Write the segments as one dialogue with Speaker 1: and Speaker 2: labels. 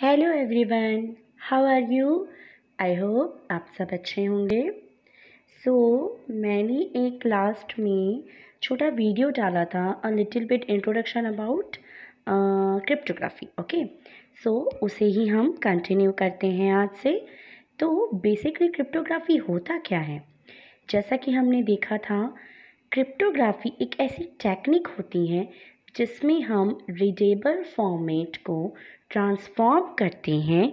Speaker 1: Hello everyone, how are you? I hope आप सब अच्छे होंगे। मैंने एक लास्ट में छोटा वीडियो डाला था, a little bit introduction about cryptography. Okay, उसे ही हम कंटिन्यू करते हैं आज से। तो बेसिकली क्रिप्टोग्राफी होता क्या है? जैसा कि हमने देखा था, क्रिप्टोग्राफी एक ऐसी टेक्निक होती है जिसमें हम रीडेबल फॉर्मेट को ट्रांसफॉर्म करते हैं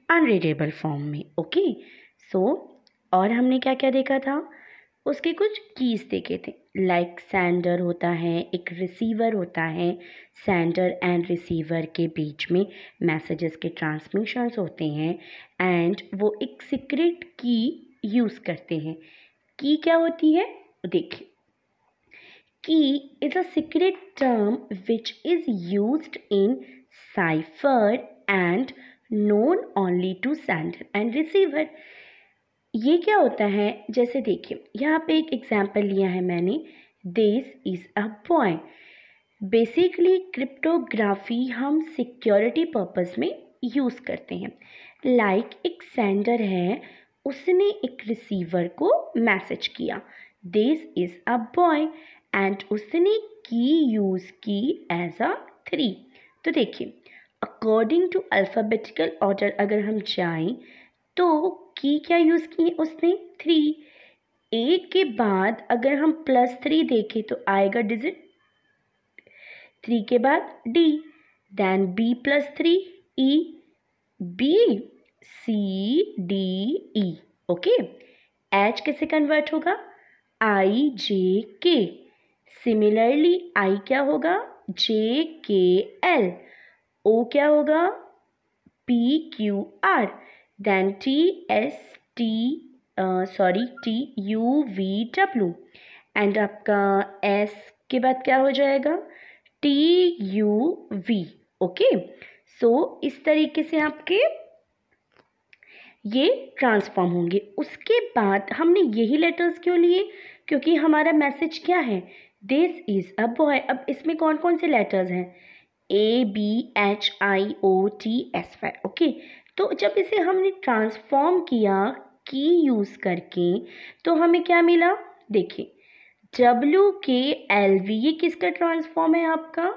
Speaker 1: अनरीडेबल फॉर्म में। ओके, सो और हमने क्या क्या देखा था? उसके कुछ कीज देखे थे, लाइक सेंडर होता है, एक रिसीवर होता है। सेंडर एंड रिसीवर के बीच में मैसेजेस के ट्रांसमिशंस होते हैं एंड वो एक सीक्रेट की यूज़ करते हैं। की क्या होती है देखिए, key is a secret term which is used in cipher and known only to sender and receiver। ये क्या होता है? जैसे देखिए, यहाँ पे एक एग्जाम्पल लिया है मैंने, this is a boy. Basically cryptography हम सिक्योरिटी पर्पस में यूज़ करते हैं। लाइक एक सेंडर है, उसने एक रिसीवर को मैसेज किया, this is a boy, and उसने की यूज़ की एज अ 3। तो देखिए, अकॉर्डिंग टू अल्फ़ाबेटिकल ऑर्डर अगर हम जाएं तो की क्या यूज़ की उसने? 3। ए के बाद अगर हम +3 देखें तो आएगा डिजिट 3 के बाद D, then B +3 E, B C D E. Okay, H कैसे कन्वर्ट होगा? आई जे के। सिमिलरली आई क्या होगा? जे के एल। ओ क्या होगा? P Q R. Then T S T T U V W, and आपका एस के बाद क्या हो जाएगा? T U we. ओके, इस तरीके से आपके ये ट्रांसफॉर्म होंगे। उसके बाद हमने यही लेटर्स क्यों लिए? क्योंकि हमारा मैसेज क्या है? This is a boy. अब इसमें कौन कौन से लेटर्स हैं? A B H I O T S Y. Okay, तो जब इसे हमने ट्रांसफॉर्म किया की यूज़ करके, तो हमें क्या मिला? देखिए, डब्ल्यू के एल वी, ये किसका ट्रांसफॉर्म है आपका?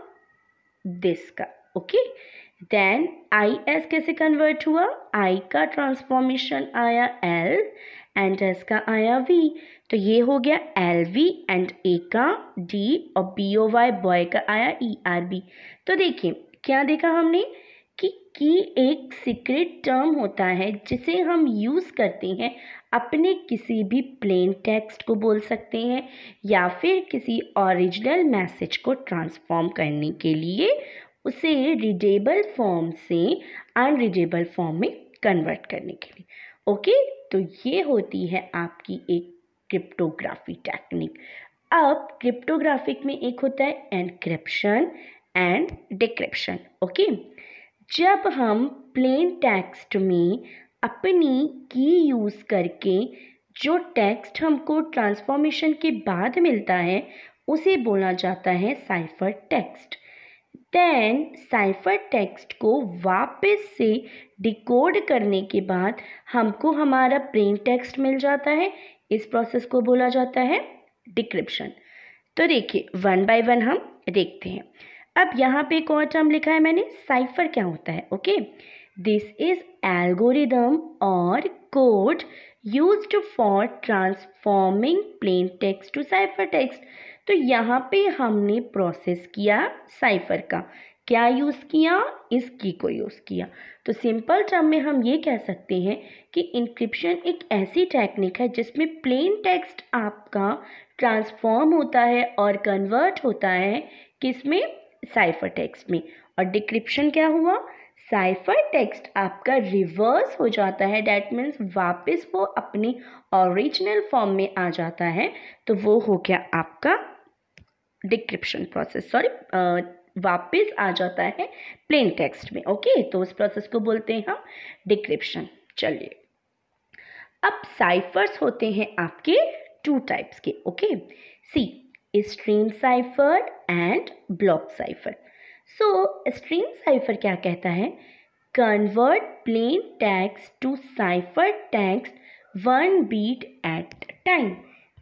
Speaker 1: दिस का। ओके, देन आई एस कैसे कन्वर्ट हुआ? आई का ट्रांसफॉर्मेशन आया एल एंड एस का आया वी। तो ये हो गया एल वी एंड ए का डी और बी ओ वाई बॉय का आया ई आर बी। तो देखिए, क्या देखा हमने कि एक सीक्रेट टर्म होता है जिसे हम यूज़ करते हैं अपने किसी भी प्लेन टेक्स्ट को बोल सकते हैं या फिर किसी ओरिजिनल मैसेज को ट्रांसफॉर्म करने के लिए उसे रीडेबल फॉर्म से अनरीडेबल फॉर्म में कन्वर्ट करने के लिए। ओके, तो ये होती है आपकी एक क्रिप्टोग्राफी टेक्निक। अब क्रिप्टोग्राफिक में एक होता है एनक्रिप्शन एंड डिक्रिप्शन। ओके, जब हम प्लेन टेक्स्ट में अपनी की यूज़ करके जो टेक्स्ट हमको ट्रांसफॉर्मेशन के बाद मिलता है उसे बोला जाता है cipher text. Then cipher text को वापस से डिकोड करने के बाद हमको हमारा प्लेन टेक्स्ट मिल जाता है। इस प्रोसेस को बोला जाता है डिक्रिप्शन। तो देखिए, वन बाय वन हम देखते हैं। अब यहाँ पे एक और टर्म लिखा है मैंने, साइफर क्या होता है? ओके, दिस इज एल्गोरिदम और code used for transforming plain text to cipher text. तो यहाँ पे हमने प्रोसेस किया साइफर का, क्या यूज़ किया? इस की को यूज़ किया। तो सिंपल टर्म में हम ये कह सकते हैं कि इंक्रिप्शन एक ऐसी टेक्निक है जिसमें प्लेन टेक्स्ट आपका ट्रांसफॉर्म होता है और कन्वर्ट होता है किसमें? साइफर टेक्स्ट में। और डिक्रिप्शन क्या हुआ? साइफर टेक्स्ट आपका रिवर्स हो जाता है, डैट मीन्स वापस वो अपनी ओरिजिनल फॉर्म में आ जाता है। तो वो हो गया आपका डिक्रिप्शन प्रोसेस, वापस आ जाता है प्लेन टेक्स्ट में। ओके, तो उस प्रोसेस को बोलते हैं हम डिक्रिप्शन। चलिए, अब साइफर्स होते हैं आपके 2 टाइप्स के। Okay, see stream cipher and block cipher. Stream cipher क्या कहता है? Convert plain text to cipher text 1 bit at time.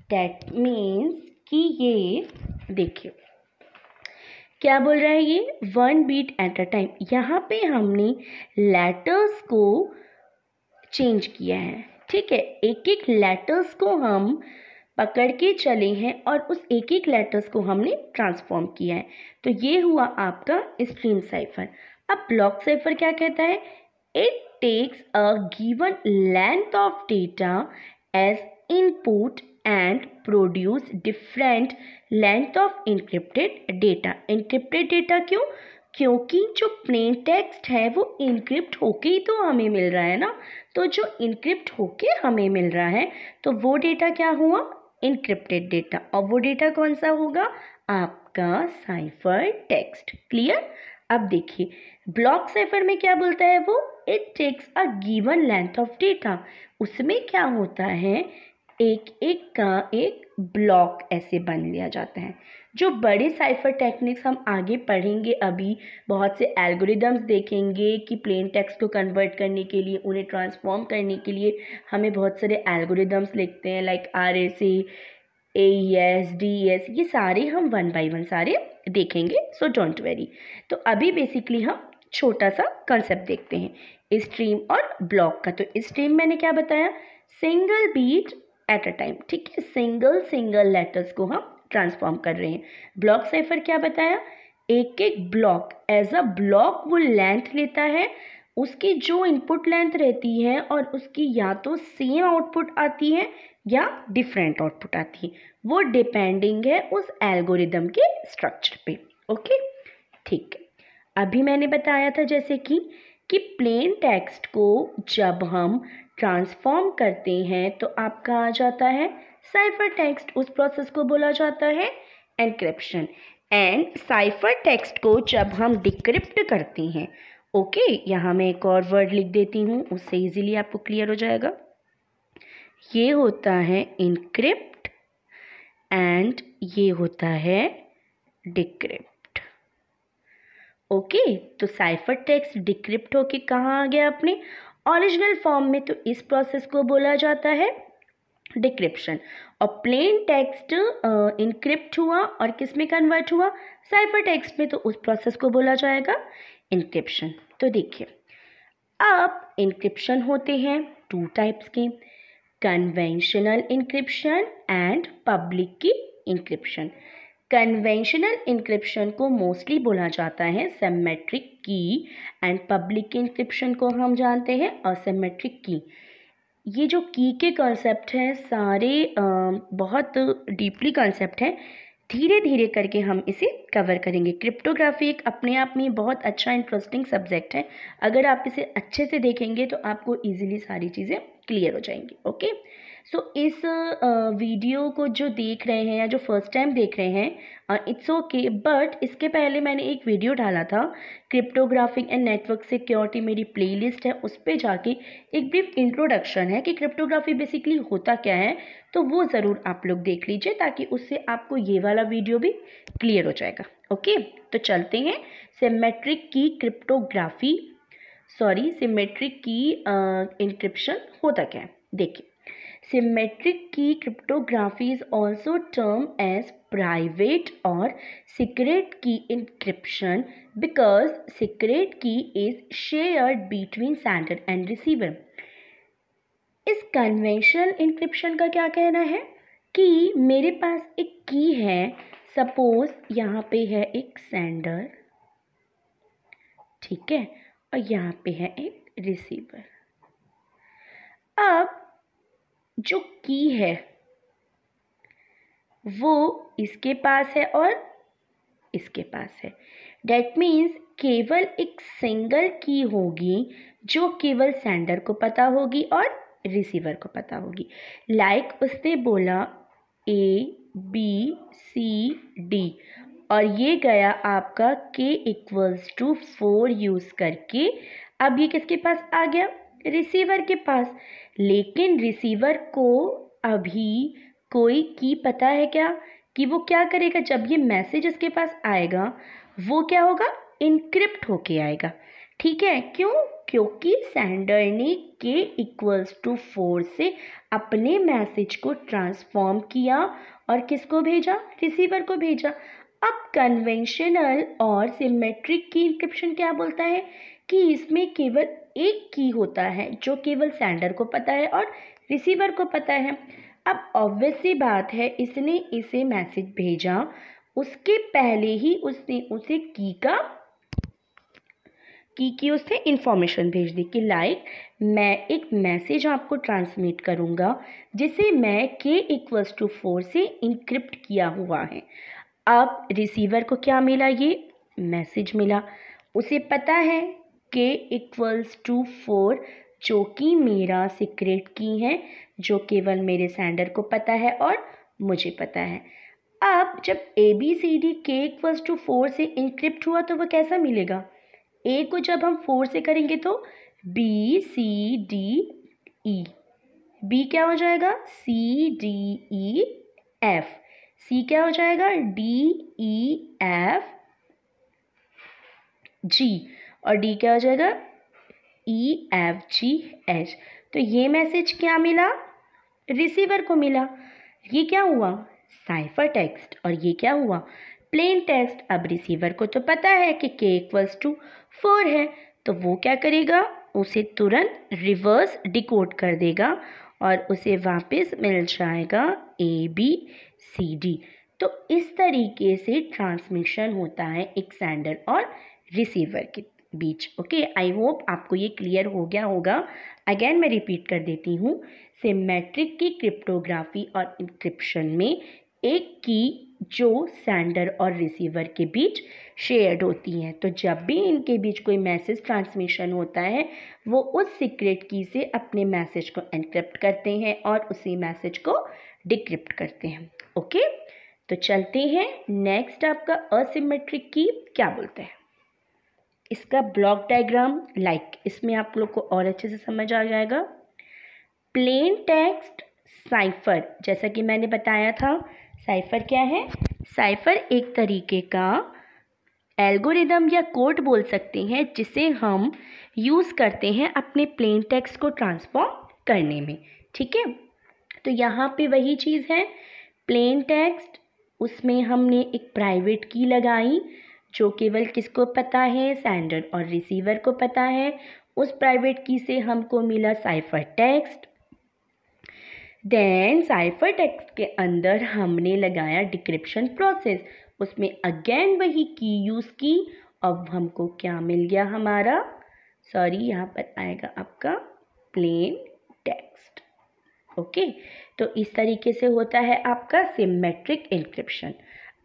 Speaker 1: That means कि ये देखिए क्या बोल रहा है ये 1 बीट एट अ टाइम। यहाँ पे हमने लेटर्स को चेंज किया है, ठीक है। एक एक लेटर्स को हम पकड़ के चले हैं और उस एक एक लेटर्स को हमने ट्रांसफॉर्म किया है। तो ये हुआ आपका स्ट्रीम साइफर। अब ब्लॉक साइफर क्या कहता है? It takes a given length of data as input and produce different length of encrypted data. Encrypted data क्यों? क्योंकि जो प्लेन टेक्स्ट है वो इनक्रिप्ट होके ही तो हमें मिल रहा है ना। तो जो इनक्रिप्ट होके हमें मिल रहा है तो वो डेटा क्या हुआ? Encrypted data. और वो डेटा कौन सा होगा? आपका साइफर टेक्स्ट। क्लियर? अब देखिए ब्लॉक साइफर में क्या बोलता है वो? It takes a given length of data. उसमें क्या होता है, एक एक का एक ब्लॉक ऐसे बन लिया जाता है। जो बड़े साइफर टेक्निक्स हम आगे पढ़ेंगे, अभी बहुत से एल्गोरिदम्स देखेंगे कि प्लेन टेक्स्ट को कन्वर्ट करने के लिए, उन्हें ट्रांसफॉर्म करने के लिए हमें बहुत सारे एल्गोरिदम्स लिखते हैं, लाइक RSA, AES, DES, ये सारे हम 1 by 1 सारे देखेंगे, सो डोंट वेरी। तो अभी बेसिकली हम छोटा सा कंसेप्ट देखते हैं स्ट्रीम और ब्लॉक का। तो स्ट्रीम मैंने क्या बताया? Single bit at a time, ठीक है। सिंगल लेटर्स को हम ट्रांसफॉर्म कर रहे हैं। ब्लॉक साइफर क्या बताया? एक एक ब्लॉक एज अ ब्लॉक वो लेंथ लेता है, उसकी जो इनपुट लेंथ रहती है और उसकी या तो सेम आउटपुट आती है या डिफरेंट आउटपुट आती है, वो डिपेंडिंग है उस एल्गोरिदम के स्ट्रक्चर पे। ओके, ठीक है। अभी मैंने बताया था जैसे कि प्लेन टेक्स्ट को जब हम ट्रांसफॉर्म करते हैं तो आपका आ जाता है साइफर टेक्स्ट। उस प्रोसेस को बोला जाता है एनक्रिप्शन। एंड साइफर टेक्स्ट को जब हम डिक्रिप्ट करते हैं, ओके, यहाँ मैं एक और वर्ड लिख देती हूँ, उससे इजीली आपको क्लियर हो जाएगा। ये होता है इनक्रिप्ट एंड ये होता है डिक्रिप्ट। ओके, तो साइफर टेक्स्ट डिक्रिप्ट होके कहाँ आ गया? अपने ओरिजिनल फॉर्म में। तो इस प्रोसेस को बोला जाता है डिक्रिप्शन। और प्लेन टेक्स्ट इनक्रिप्ट हुआ और किस में कन्वर्ट हुआ? साइफर टेक्स्ट में। तो उस प्रोसेस को बोला जाएगा इनक्रिप्शन। तो देखिए अब इनक्रिप्शन होते हैं 2 टाइप्स के, कन्वेंशनल इनक्रिप्शन एंड पब्लिक की इनक्रिप्शन। कन्वेंशनल इनक्रिप्शन को मोस्टली बोला जाता है सिमेट्रिक की एंड पब्लिक इनक्रिप्शन को हम जानते हैं असिमेट्रिक की। ये जो की के कॉन्सेप्ट हैं सारे बहुत डीपली कॉन्सेप्ट हैं, धीरे धीरे करके हम इसे कवर करेंगे। क्रिप्टोग्राफी एक अपने आप में बहुत अच्छा इंटरेस्टिंग सब्जेक्ट है। अगर आप इसे अच्छे से देखेंगे तो आपको इजीली सारी चीज़ें क्लियर हो जाएंगी। ओके, सो इस वीडियो को जो देख रहे हैं या जो फर्स्ट टाइम देख रहे हैं, इट्स ओके, बट इसके पहले मैंने एक वीडियो डाला था क्रिप्टोग्राफिक एंड नेटवर्क सिक्योरिटी, मेरी प्लेलिस्ट है, उस पर जाके एक ब्रीफ इंट्रोडक्शन है कि क्रिप्टोग्राफी बेसिकली होता क्या है, तो वो ज़रूर आप लोग देख लीजिए ताकि उससे आपको ये वाला वीडियो भी क्लियर हो जाएगा। ओके, तो चलते हैं सिमेट्रिक की क्रिप्टोग्राफी, सिमेट्रिक की इंक्रिप्शन होता क्या है। देखिए, symmetric key cryptography is also term as private और secret key encryption because secret key is shared between sender and receiver. इस कन्वेंशनल इंक्रिप्शन का क्या कहना है कि मेरे पास एक की है, सपोज यहाँ पे है एक सेंडर, ठीक है, और यहाँ पे है एक रिसीवर। अब जो की है वो इसके पास है और इसके पास है। डेट मीन्स केवल एक सिंगल की होगी जो केवल सेंडर को पता होगी और रिसीवर को पता होगी। लाइक उसने बोला ABCD और ये गया आपका K=4 यूज़ करके। अब ये किसके पास आ गया? रिसीवर के पास। लेकिन रिसीवर को अभी कोई की पता है क्या कि वो क्या करेगा? जब ये मैसेज इसके पास आएगा वो क्या होगा? इनक्रिप्ट होके आएगा। ठीक है, क्यों? क्योंकि सेंडर ने k=4 से अपने मैसेज को ट्रांसफॉर्म किया और किसको भेजा? रिसीवर को भेजा। अब कन्वेंशनल और सिमेट्रिक की इंक्रिप्शन क्या बोलता है कि इसमें केवल एक की होता है जो केवल सेंडर को पता है और रिसीवर को पता है। अब ऑब्वियस सी बात है, इसने इसे मैसेज भेजा, उसके पहले ही उसने उसे की उससे इंफॉर्मेशन भेज दी कि लाइक मैं एक मैसेज आपको ट्रांसमिट करूँगा जिसे मैं k=4 से इंक्रिप्ट किया हुआ है। अब रिसीवर को क्या मिला? ये मैसेज मिला। उसे पता है k=4 जो कि मेरा सीक्रेट की है, जो केवल मेरे सेंडर को पता है और मुझे पता है। अब जब ABCD k=4 से इंक्रिप्ट हुआ तो वो कैसा मिलेगा? A को जब हम 4 से करेंगे तो BCDE, B क्या हो जाएगा? CDEF, C क्या हो जाएगा? DEFG और D क्या हो जाएगा? EFGH। तो ये मैसेज क्या मिला? रिसीवर को मिला। ये क्या हुआ? Cipher text. और ये क्या हुआ? Plain text. अब रिसीवर को तो पता है कि k=4 है, तो वो क्या करेगा? उसे तुरंत रिवर्स डिकोड कर देगा और उसे वापस मिल जाएगा ABCD। तो इस तरीके से ट्रांसमिशन होता है एक सेंडर और रिसीवर के बीच। ओके, आई होप आपको ये क्लियर हो गया होगा। अगेन मैं रिपीट कर देती हूँ, सिमेट्रिक की क्रिप्टोग्राफी और इंक्रिप्शन में एक की जो सेंडर और रिसीवर के बीच शेयर्ड होती हैं, तो जब भी इनके बीच कोई मैसेज ट्रांसमिशन होता है वो उस सीक्रेट की से अपने मैसेज को एनक्रिप्ट करते हैं और उसी मैसेज को डिक्रिप्ट करते हैं। ओके, तो चलते हैं नेक्स्ट। आपका असिमेट्रिक की क्या बोलते हैं? इसका ब्लॉक डायग्राम इसमें आप लोग को और अच्छे से समझ आ जाएगा। प्लेन टेक्स्ट साइफर, जैसा कि मैंने बताया था, साइफर क्या है? साइफर एक तरीके का एल्गोरिदम या कोड बोल सकते हैं जिसे हम यूज़ करते हैं अपने प्लेन टेक्स्ट को ट्रांसफॉर्म करने में। ठीक है, तो यहाँ पे वही चीज़ है, प्लेन टेक्स्ट, उसमें हमने एक प्राइवेट की लगाई जो केवल किसको पता है? सेंडर और रिसीवर को पता है। उस प्राइवेट की से हमको मिला cipher text. Then cipher text के अंदर हमने लगाया डिक्रिप्शन प्रोसेस, उसमें अगेन वही की यूज़ की। अब हमको क्या मिल गया? हमारा यहाँ पर आएगा आपका प्लेन टेक्स्ट। ओके, तो इस तरीके से होता है आपका सिमेट्रिक इंक्रिप्शन।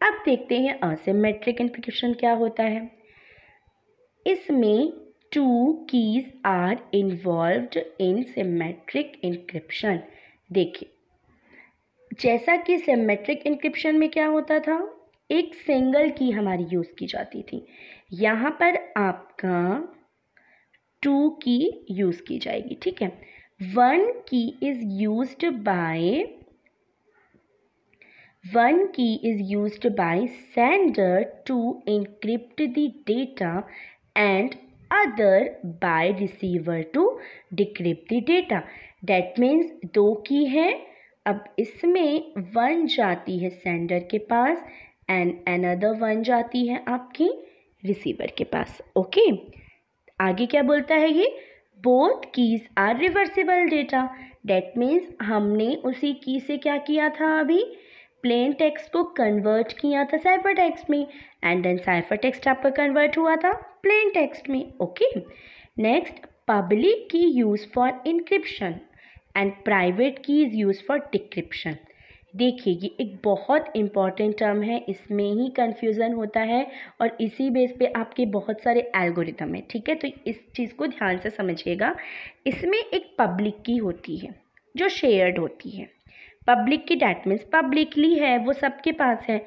Speaker 1: अब देखते हैं असिमेट्रिक इंक्रिप्शन क्या होता है। इसमें 2 keys are involved in symmetric encryption. देखिए, जैसा कि सिमेट्रिक इंक्रिप्शन में क्या होता था, एक सिंगल की हमारी यूज़ की जाती थी। यहाँ पर आपका 2 की यूज़ की जाएगी। ठीक है, 1 की is used by sender to encrypt the data and other by receiver to decrypt the data. That means 2 की है। अब इसमें 1 जाती है सेंडर के पास एंड अनदर 1 जाती है आपकी रिसीवर के पास। ओके, आगे क्या बोलता है ये? Both keys are reversible data. That means हमने उसी की से क्या किया था? अभी प्लेन टेक्स्ट को कन्वर्ट किया था साइफर टेक्स्ट में एंड देन साइफर टेक्स्ट आपका कन्वर्ट हुआ था प्लेन टेक्स्ट में। Okay, next, public key use for encryption and private key is use for decryption. देखिए, ये एक बहुत इंपॉर्टेंट टर्म है, इसमें ही कन्फ्यूज़न होता है और इसी बेस पे आपके बहुत सारे एल्गोरिदम है। ठीक है, तो इस चीज़ को ध्यान से समझिएगा। इसमें एक पब्लिक की होती है जो शेयर्ड होती है। पब्लिक की डैट मीन्स पब्लिकली है, वो सबके पास है।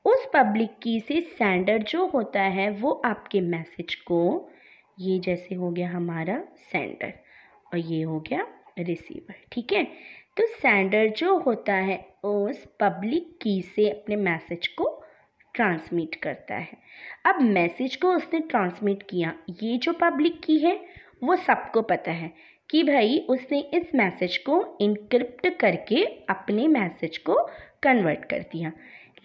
Speaker 1: उस पब्लिक की से सेंडर जो होता है वो आपके मैसेज को, ये जैसे हो गया हमारा सेंडर और ये हो गया रिसीवर। ठीक है, तो सेंडर जो होता है उस पब्लिक की से अपने मैसेज को ट्रांसमिट करता है। अब मैसेज को उसने ट्रांसमिट किया, ये जो पब्लिक की है वो सबको पता है कि भाई उसने इस मैसेज को इनक्रिप्ट करके अपने मैसेज को कन्वर्ट कर दिया।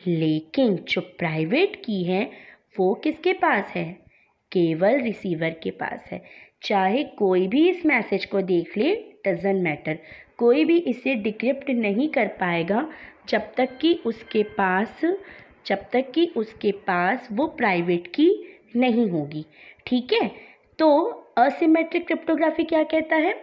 Speaker 1: लेकिन जो प्राइवेट की है वो किसके पास है? केवल रिसीवर के पास है। चाहे कोई भी इस मैसेज को देख ले, डजंट मैटर, कोई भी इसे डिक्रिप्ट नहीं कर पाएगा जब तक कि उसके पास वो प्राइवेट की नहीं होगी। ठीक है, तो असिमेट्रिक क्रिप्टोग्राफी क्या कहता है?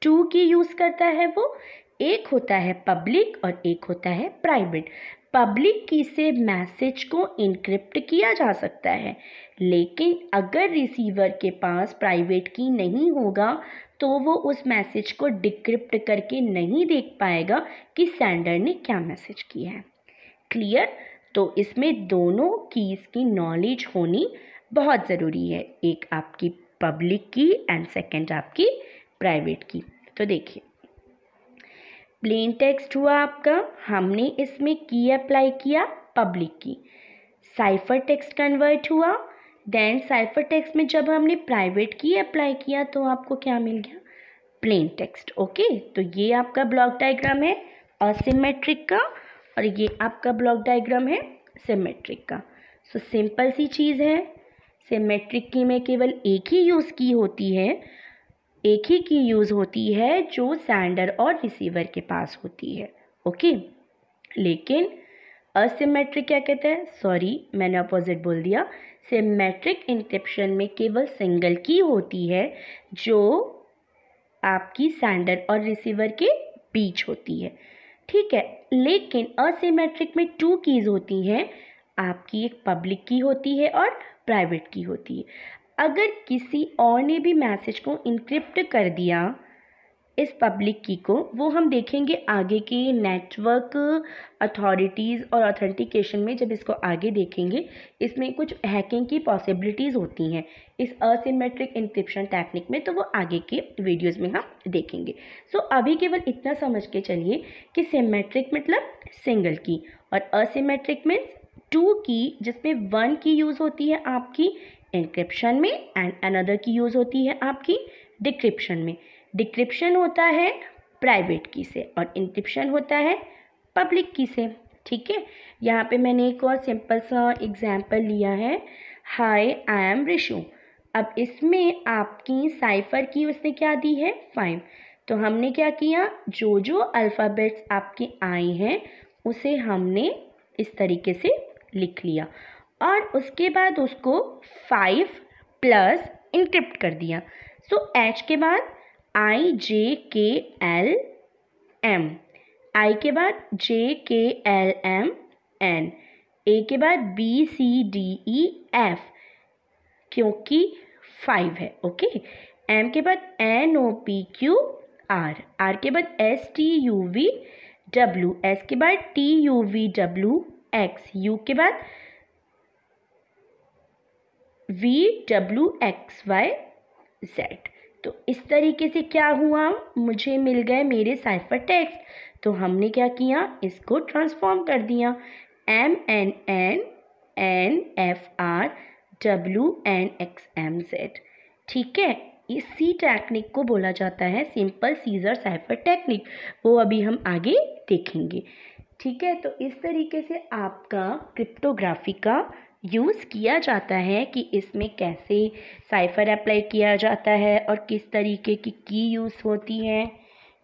Speaker 1: 2 की यूज़ करता है वो। एक होता है पब्लिक और एक होता है प्राइवेट। पब्लिक की से मैसेज को इनक्रिप्ट किया जा सकता है, लेकिन अगर रिसीवर के पास प्राइवेट की नहीं होगा तो वो उस मैसेज को डिक्रिप्ट करके नहीं देख पाएगा कि सेंडर ने क्या मैसेज किया है। क्लियर? तो इसमें दोनों कीज़ की नॉलेज होनी बहुत ज़रूरी है, एक आपकी पब्लिक की एंड सेकंड आपकी प्राइवेट की। तो देखिए, प्लेन टेक्स्ट हुआ आपका, हमने इसमें की अप्लाई किया पब्लिक की। साइफर टेक्स्ट कन्वर्ट हुआ, देन साइफर टेक्स्ट में जब हमने प्राइवेट की अप्लाई किया तो आपको क्या मिल गया? Plain text. ओके, तो ये आपका ब्लॉक डायग्राम है असिमेट्रिक का और ये आपका ब्लॉक डायग्राम है सिमेट्रिक का। सो सिंपल सी चीज़ है, सिमेट्रिक की में केवल एक ही यूज़ होती है जो सेंडर और रिसीवर के पास होती है। ओके, लेकिन असिमेट्रिक क्या कहते हैं? सॉरी, मैंने अपोजिट बोल दिया। सिमेट्रिक इंक्रिप्शन में केवल सिंगल की होती है जो आपकी सेंडर और रिसीवर के बीच होती है। ठीक है, लेकिन असिमेट्रिक में 2 कीज़ होती हैं, आपकी एक पब्लिक की होती है और प्राइवेट की होती है। अगर किसी और ने भी मैसेज को इनक्रिप्ट कर दिया इस पब्लिक की को, वो हम देखेंगे आगे के नेटवर्क अथॉरिटीज़ और ऑथेंटिकेशन में। जब इसको आगे देखेंगे, इसमें कुछ हैकिंग की पॉसिबिलिटीज़ होती हैं इस असिमेट्रिक इंक्रिप्शन टेक्निक में, तो वो आगे के वीडियोस में हम देखेंगे। सो अभी केवल इतना समझ के चलिए कि सिमेट्रिक मतलब सिंगल की और असिमेट्रिक मीन्स 2 की, जिसमें 1 की यूज़ होती है आपकी इंक्रिप्शन में एंड अनदर की यूज़ होती है आपकी डिक्रिप्शन में। डिक्रिप्शन होता है प्राइवेट की से और इंक्रिप्शन होता है पब्लिक की से। ठीक है, यहाँ पे मैंने एक और सिंपल सा एग्जांपल लिया है, हाय आई एम रिशु। अब इसमें आपकी साइफर की उसने क्या दी है? 5। तो हमने क्या किया, जो जो अल्फ़ाबेट्स आपके आए हैं उसे हमने इस तरीके से लिख लिया और उसके बाद उसको 5 प्लस इंक्रिप्ट कर दिया। सो H के बाद IJKLM, I के बाद JKLM N, A के बाद BCDEF क्योंकि 5 है। ओके, M के बाद NOPQR, R के बाद STUVW, S के बाद TUVWX, U के बाद VWXYZ। तो इस तरीके से क्या हुआ, मुझे मिल गए मेरे साइफर टेक्स्ट। तो हमने क्या किया, इसको ट्रांसफॉर्म कर दिया, MNNNFRWNXMZ। ठीक है, इसी टेक्निक को बोला जाता है सिंपल सीजर साइफर टेक्निक, वो अभी हम आगे देखेंगे। ठीक है, तो इस तरीके से आपका क्रिप्टोग्राफी का यूज़ किया जाता है कि इसमें कैसे साइफर अप्लाई किया जाता है और किस तरीके की यूज़ होती है।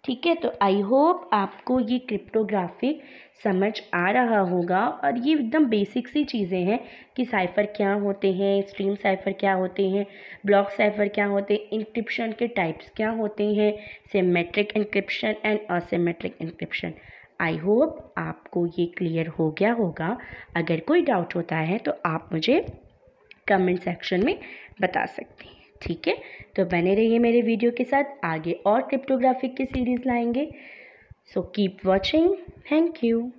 Speaker 1: ठीक है, तो आई होप आपको ये क्रिप्टोग्राफी समझ आ रहा होगा और ये एकदम बेसिक सी चीज़ें हैं कि साइफर क्या होते हैं, स्ट्रीम साइफर क्या होते हैं, ब्लॉक साइफर क्या होते हैं, इंक्रिप्शन के टाइप्स क्या होते हैं, symmetric encryption and asymmetric encryption. I hope आपको ये क्लियर हो गया होगा। अगर कोई डाउट होता है तो आप मुझे कमेंट सेक्शन में बता सकते हैं। ठीक है, तो बने रहिए मेरे वीडियो के साथ, आगे और क्रिप्टोग्राफिक की सीरीज़ लाएंगे। So keep watching, thank you.